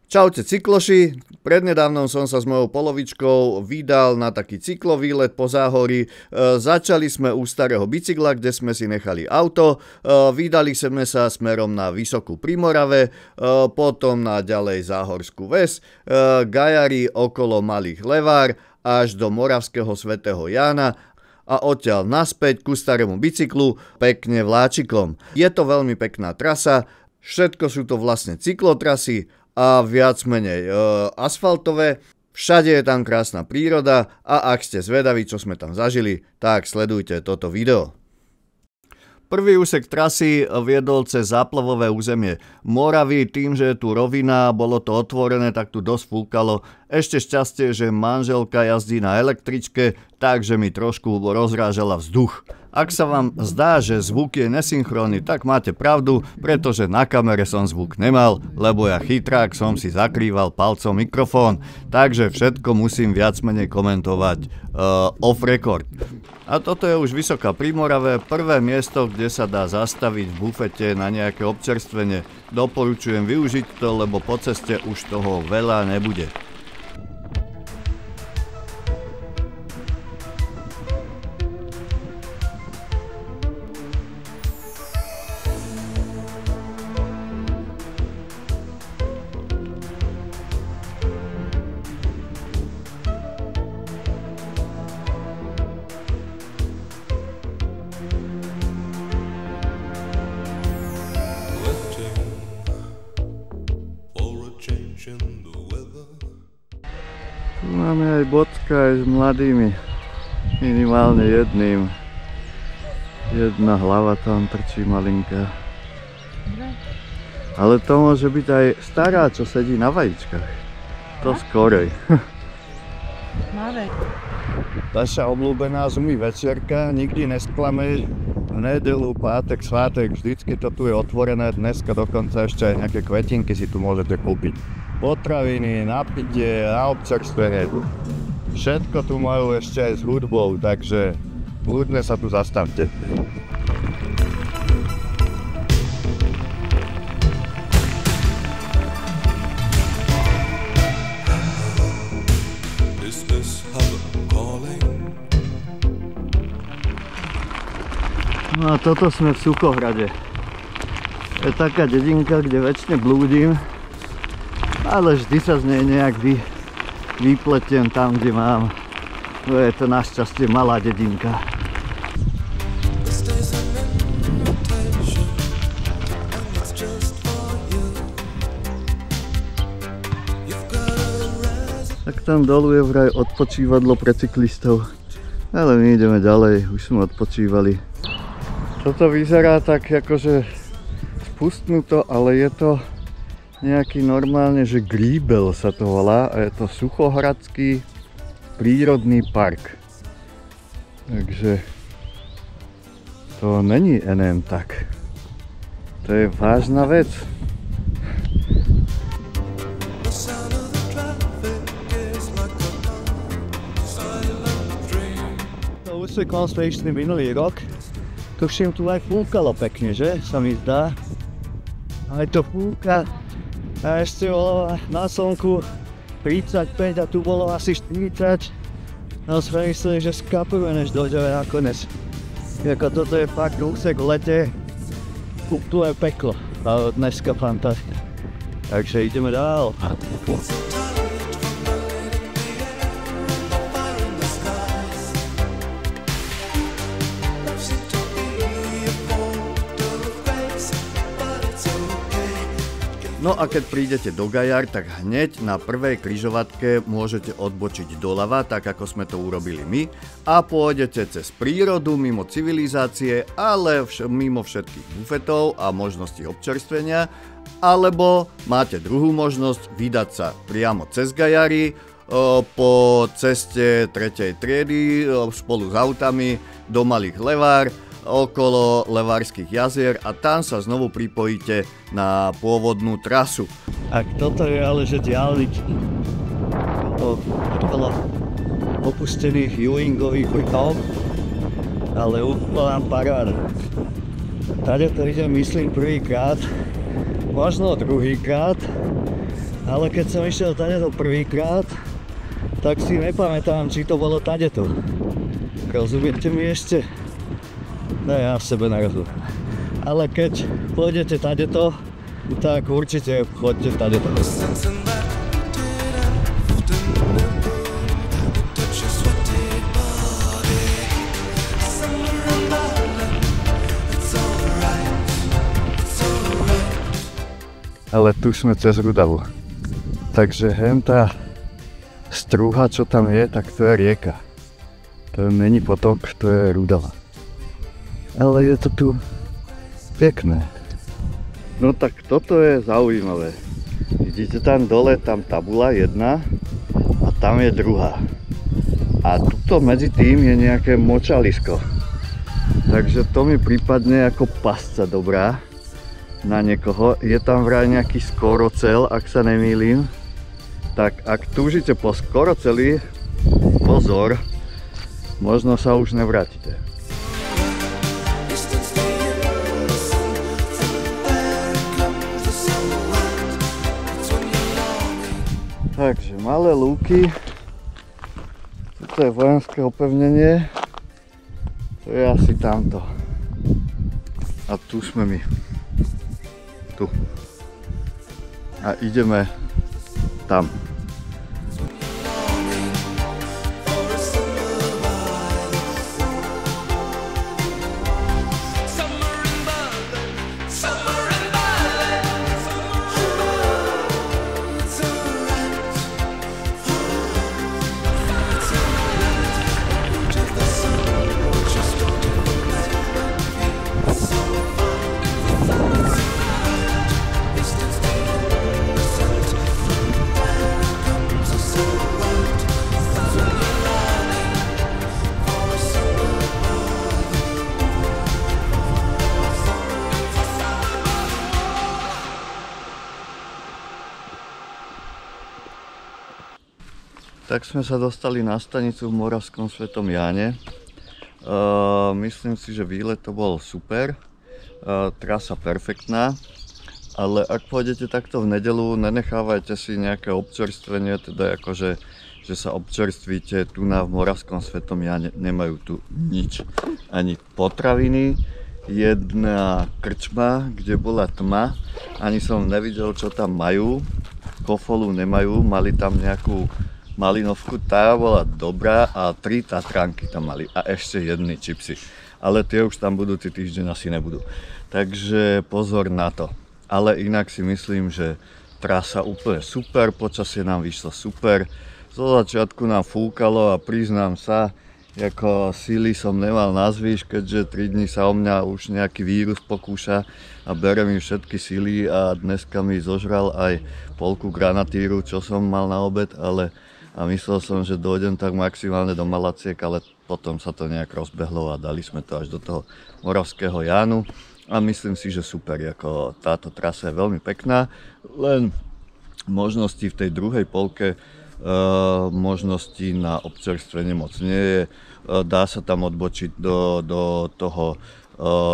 Čaute cykloši, prednedávnom som sa s mojou polovičkou vydal na taký cyklovýlet po záhorí. Začali sme u starého bicykla, kde sme si nechali auto, vydali sme sa smerom na Vysokú pri Morave, potom na ďalej Záhorskú Ves, Gajary okolo Malých Levár až do Moravského svätého Jána a odtiaľ naspäť ku starému bicyklu pekne vláčikom. Je to veľmi pekná trasa, všetko sú to vlastne cyklotrasy a viac menej asfaltové. Všade je tam krásna príroda a ak ste zvedaví, čo sme tam zažili, tak sledujte toto video. Prvý úsek trasy viedol cez záplavové územie Moravy. Tým, že je tu rovina, bolo to otvorené, tak tu dosť fúkalo. Ešte šťastie, že manželka jazdí na električke, takže mi trošku rozrážala vzduch. Ak sa vám zdá, že zvuk je nesynchrónny, tak máte pravdu, pretože na kamere som zvuk nemal, lebo ja chytrák som si zakrýval palcom mikrofón, takže všetko musím viac menej komentovať off record. A toto je už Vysoká pri Morave, prvé miesto, kde sa dá zastaviť v bufete na nejaké občerstvenie. Doporučujem využiť to, lebo po ceste už toho veľa nebude. Tu máme aj bodka aj s mladými, minimálne jedným. Jedna hlava tam trčí malinká. Ale to môže byť aj stará, čo sedí na vajíčkach. To skorej. Taša obľúbená zumí večerka, nikdy nesklame. V nedeľu, pátek, svátek, vždycky to tu je otvorené. Dneska dokonca ešte aj nejaké kvetinky si tu môžete kúpiť. Potraviny, napitie, na občerstvenie. Všetko tu majú ešte aj s hudbou, takže kľudne sa tu zastavte. No a toto sme v Suchohrade. Je taká dedinka, kde väčšine blúdim, ale vždy sa z nej nejak vypletiem tam, kde mám. Je to našťastie malá dedinka. Tak tam dolu je vraj odpočívadlo pre cyklistov. Ale my ideme ďalej, už sme odpočívali. Toto vyzerá tak akože spustnuto, ale je to nejaký normálne, že Gríbel sa to volá a je to Suchohradský prírodný park. Takže to není NM tak. To je vážna vec. To úsekol sme išli minulý rok. Tuším, tu aj fúkalo pekne, že? Sa mi zdá. Aj to fúka. A ešte bolo na slnku 35 a tu bolo asi 40. No sme mysleli, že skapujeme, než dojdeme nakoniec. Jako toto je fakt úsek v lete. Tu je peklo. A dneska fantastika. Takže ideme dál. No a keď prídete do Gajar, tak hneď na prvej križovatke môžete odbočiť doľava, tak ako sme to urobili my, a pôjdete cez prírodu, mimo civilizácie, ale mimo všetkých bufetov a možností občerstvenia, alebo máte druhú možnosť vydať sa priamo cez Gajary po ceste 3. triedy spolu s autami do Malých Levár, okolo Levárskych jazier a tam sa znovu pripojíte na pôvodnú trasu. Ak toto je ale že diaľnič, to bolo opustených Ewingových vrchov, ale úplná paráda. Tady to idem myslím prvýkrát, možno druhýkrát Ale keď som išiel tadeto prvýkrát, tak si nepamätám, či to bolo tadeto. Rozumiete mi ešte? No ja v sebe nerozumiem. Ale keď pôjdete tadeto, tak určite choďte tadeto. Ale tu sme cez Rudavu. Takže hentá strúha, čo tam je, tak to je rieka. To není potok, to je Rudava. Ale je to tu pekné. No tak toto je zaujímavé. Vidíte tam dole, tam tabula jedna a tam je druhá. A tuto medzi tým je nejaké močalisko. Takže to mi prípadne ako pasca dobrá na niekoho. Je tam vraj nejaký skorocel, ak sa nemýlim. Tak ak túžite po skoroceli, pozor, možno sa už nevrátite. Takže malé lúky. Toto je vojenské opevnenie. To je asi tamto. A tu sme my. Tu. A ideme tam. Tak sme sa dostali na stanicu v Moravskom Svetom Jáne. Myslím si, že výlet to bol super, trasa perfektná, ale ak pôjdete takto v nedeľu, nenechávajte si nejaké občerstvenie, teda akože, že sa občerstvíte tu v Moravskom Svetom Jáne, nemajú tu nič, ani potraviny, jedna krčma, kde bola tma, ani som nevidel, čo tam majú, kofolu nemajú, mali tam nejakú malinovku, tá bola dobrá a 3 tatranky tam mali a ešte jedny čipsy. Ale tie už tam budúci týždeň asi nebudú. Takže pozor na to. Ale inak si myslím, že trasa úplne super, počasie nám vyšlo super. Zo začiatku nám fúkalo a priznám sa, ako síly som nemal na zvyš, keďže 3 dní sa o mňa už nejaký vírus pokúša a bere mi všetky síly a dneska mi zožral aj polku granatíru, čo som mal na obed, a myslel som, že dojdem tak maximálne do Malaciek, ale potom sa to nejak rozbehlo a dali sme to až do toho Moravského Jánu a myslím si, že super, ako táto trasa je veľmi pekná, len možnosti v tej druhej polke, možnosti na občerstvenie moc nie je, dá sa tam odbočiť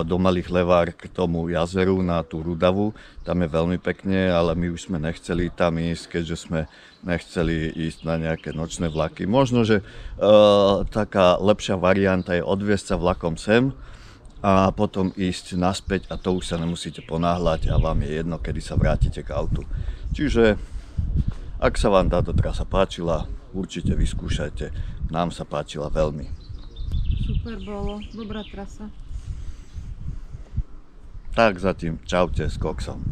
do Malých Levár k tomu jazeru na tú Rudavu, tam je veľmi pekne, ale my už sme nechceli tam ísť, keďže sme nechceli ísť na nejaké nočné vlaky. Možno, že taká lepšia varianta je odviesť sa vlakom sem a potom ísť naspäť a to už sa nemusíte ponáhľať a vám je jedno, kedy sa vrátite k autu. Čiže ak sa vám táto trasa páčila, určite vyskúšajte. Nám sa páčila veľmi. Super bolo, dobrá trasa. Tak zatím, čaute s koksom.